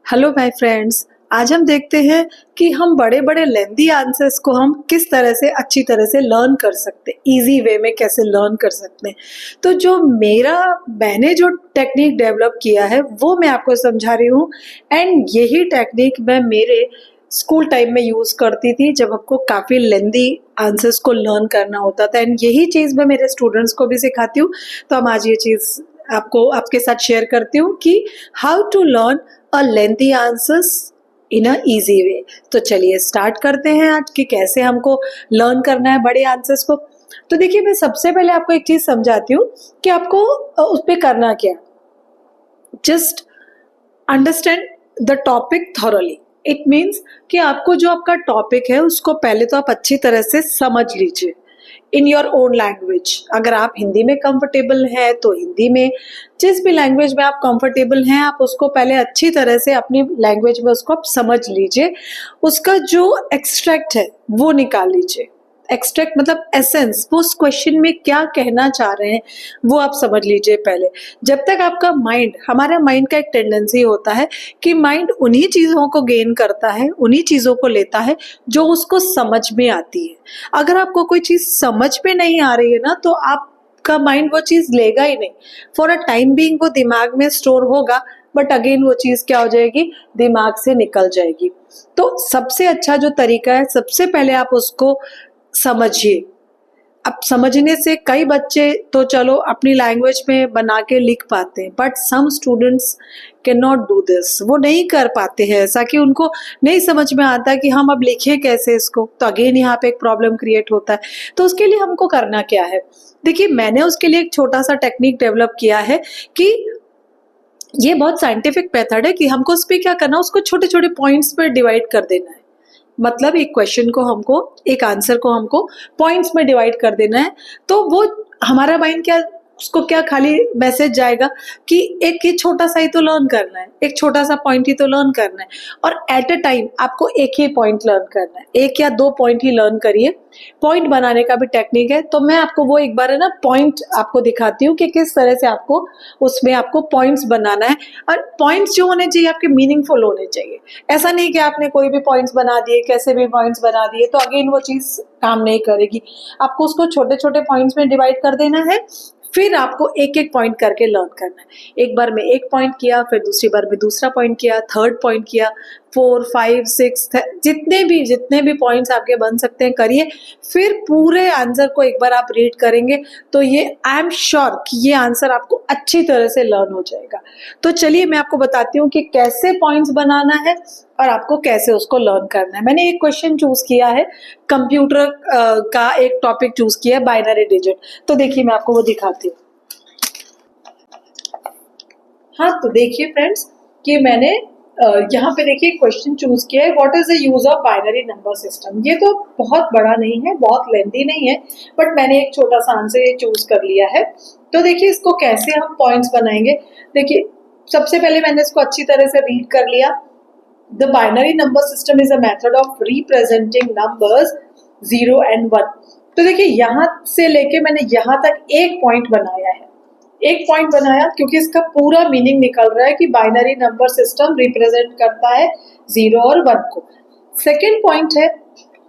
Hello my friends. आज हम देखते हैं कि हम बड़े बड़े लेंदी आंसर्स को हम किस तरह से अच्छी तरह से लर्न कर सकते हैं, इजी वे में कैसे लर्न कर सकते हैं। तो जो मैंने जो टेक्निक डेवलप किया है वो मैं आपको समझा रही हूँ। एंड यही टेक्निक मैं मेरे स्कूल टाइम में यूज करती थी जब हमको काफी लेंदी आंसर्स को लर्न करना होता था। एंड यही चीज मैं मेरे स्टूडेंट्स को भी सिखाती हूँ। तो हम आज ये चीज आपके साथ शेयर करती हूँ कि how to learn a lengthy answers in a easy way. तो चलिए स्टार्ट करते हैं आज कि कैसे हमको लर्न करना है बड़े आंसर्स को। तो देखिए, मैं सबसे पहले आपको एक चीज समझाती हूँ कि आपको उस पे करना क्या। Just understand the topic thoroughly. It means कि आपको जो आपका टॉपिक है उसको पहले तो आप अच्छी तरह से समझ लीजिए इन योर ओन लैंग्वेज। अगर आप हिंदी में कंफर्टेबल हैं तो हिंदी में, जिस भी लैंग्वेज में आप कंफर्टेबल हैं आप उसको पहले अच्छी तरह से अपनी लैंग्वेज में उसको आप समझ लीजिए। उसका जो एक्सट्रैक्ट है वो निकाल लीजिए। एक्सट्रैक्ट मतलब एसेंस, वो उस क्वेश्चन में क्या कहना चाह रहे हैं वो आप समझ लीजिए पहले। जब तक आपका माइंड, हमारा माइंड का एक टेंडेंसी होता है कि माइंड उन्हीं चीजों को गेन करता है, उन्हीं चीजों को लेता है जो उसको समझ में आती है। अगर आपको कोई चीज समझ में नहीं आ रही है ना तो आपका माइंड वो चीज लेगा ही नहीं। फॉर अ टाइम बीइंग वो दिमाग में स्टोर होगा, बट अगेन वो चीज क्या हो जाएगी, दिमाग से निकल जाएगी। तो सबसे अच्छा जो तरीका है, सबसे पहले आप उसको समझिए। अब समझने से कई बच्चे तो चलो अपनी लैंग्वेज में बना के लिख पाते हैं, but some students can not do this. वो नहीं कर पाते हैं ऐसा कि उनको नहीं समझ में आता कि हम अब लिखें कैसे इसको। तो अगेन यहाँ पे एक प्रॉब्लम क्रिएट होता है। तो उसके लिए हमको करना क्या है, देखिए मैंने उसके लिए एक छोटा सा टेक्निक डेवलप किया है कि ये बहुत साइंटिफिक मेथड है कि हमको उस पर क्या करना, उसको छोटे छोटे पॉइंट्स पर डिवाइड कर देना है। मतलब एक क्वेश्चन को हमको, एक आंसर को हमको पॉइंट्स में डिवाइड कर देना है। तो वो हमारा माइंड क्या, उसको क्या खाली मैसेज जाएगा कि एक ये छोटा सा ही तो लर्न करना है, एक छोटा सा पॉइंट ही तो लर्न करना है। और एट अ टाइम आपको एक ही पॉइंट लर्न करना है, एक या दो पॉइंट ही लर्न करिए। पॉइंट बनाने का भी टेक्निक है, तो मैं आपको वो एक बार है ना पॉइंट आपको दिखाती हूँ कि किस तरह से आपको उसमें आपको पॉइंट्स बनाना है। और पॉइंट्स जो होने चाहिए आपके मीनिंगफुल होने चाहिए। ऐसा नहीं कि आपने कोई भी पॉइंट्स बना दिए, कैसे भी पॉइंट्स बना दिए, तो अगेन वो चीज काम नहीं करेगी। आपको उसको छोटे छोटे पॉइंट्स में डिवाइड कर देना है, फिर आपको एक एक पॉइंट करके लर्न करना है। एक बार में एक पॉइंट किया, फिर दूसरी बार में दूसरा पॉइंट किया, थर्ड पॉइंट किया, 4, 5, 6 जितने भी पॉइंट्स आपके बन सकते हैं करिए। फिर पूरे आंसर को एक बार आप रीड करेंगे तो ये आई एम श्योर कि ये आंसर आपको अच्छी तरह से लर्न हो जाएगा। तो चलिए मैं आपको बताती हूँ कि कैसे पॉइंट्स बनाना है और आपको कैसे उसको लर्न करना है। मैंने एक क्वेश्चन चूज किया है, कंप्यूटर का एक टॉपिक चूज किया है, बाइनरी डिजिट। तो देखिए मैं आपको वो दिखाती हूँ। हाँ तो देखिए फ्रेंड्स कि मैंने यहाँ पे देखिए क्वेश्चन चूज किया है, what is the use of binary number system. ये तो बहुत बड़ा नहीं है, बहुत लेंथी नहीं है, बट मैंने एक छोटा सा आंसर चूज कर लिया है। तो देखिए इसको कैसे हम पॉइंट्स बनाएंगे। देखिए सबसे पहले मैंने इसको अच्छी तरह से रीड कर लिया। The binary number system is a method of representing numbers 0 and 1। तो देखिए यहाँ से लेके मैंने यहाँ तक एक पॉइंट बनाया है, एक पॉइंट बनाया क्योंकि इसका पूरा मीनिंग निकल रहा है कि बाइनरी नंबर सिस्टम रिप्रेजेंट करता है 0 और 1 को। सेकेंड पॉइंट है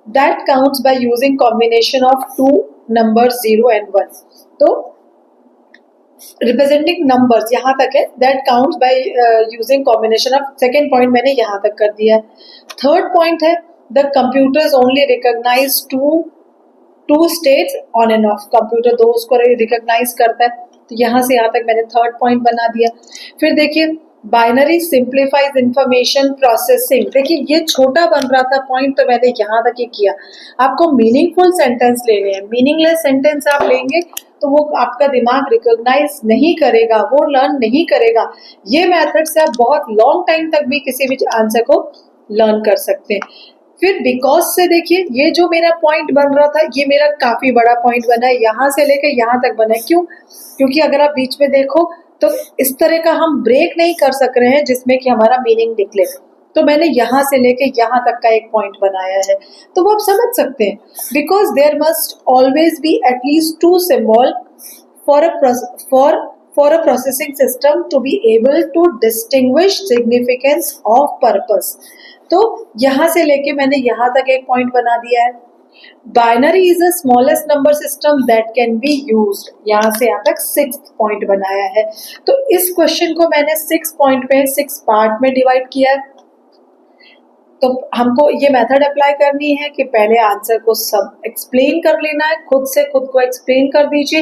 that counts by using combination of two numbers 0 and 1। तो रिप्रेजेंटिंग नंबर्स यहाँ तक है, that counts by using combination of, second point मैंने यहाँ तक कर दिया है। थर्ड पॉइंट है the computers only recognise two states on and off. Computer दो उसको रिकॉग्नाइज करता है। तो यहाँ से यहाँ तक मैंने थर्ड पॉइंट बना दिया। फिर देखिए बाइनरी सिंप्लीफाइज इंफॉर्मेशन प्रोसेसिंग। देखिए ये छोटा बन रहा था पॉइंट, तो मैंने यहाँ तक ही किया। आपको मीनिंगफुल सेंटेंस लेने हैं, मीनिंगलेस सेंटेंस आप लेंगे तो वो आपका दिमाग रिकॉग्नाइज नहीं करेगा, वो लर्न नहीं करेगा। ये मेथड से आप बहुत लॉन्ग टाइम तक भी किसी भी आंसर को लर्न कर सकते हैं। फिर बिकॉज से देखिए ये जो मेरा पॉइंट बन रहा था ये मेरा काफी बड़ा पॉइंट बना है, यहाँ से लेकर यहाँ तक बना है। क्यों? क्योंकि अगर आप बीच में देखो तो इस तरह का हम ब्रेक नहीं कर सक रहे हैं जिसमें कि हमारा मीनिंग निकले। तो मैंने यहाँ से लेके यहाँ तक का एक पॉइंट बनाया है, तो वो आप समझ सकते हैं। Because there must always be at least two symbol for for a processing system to be able to distinguish significance of purpose. तो यहां से लेके मैंने यहां तक एक पॉइंट बना दिया है. Binary is the smallest number system that can be used. यहां से यहां तक 6th पॉइंट बनाया है. तो इस क्वेश्चन को मैंने 6 पॉइंट पे 6 पार्ट में डिवाइड किया है. तो हमको ये मेथड अप्लाई करनी है कि पहले आंसर को सब एक्सप्लेन कर लेना है, खुद से खुद को एक्सप्लेन कर दीजिए,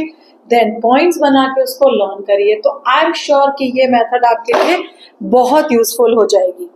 देन पॉइंट्स बना के उसको लर्न करिए. तो आई एम श्योर कि ये मेथड आपके लिए बहुत यूजफुल हो जाएगी.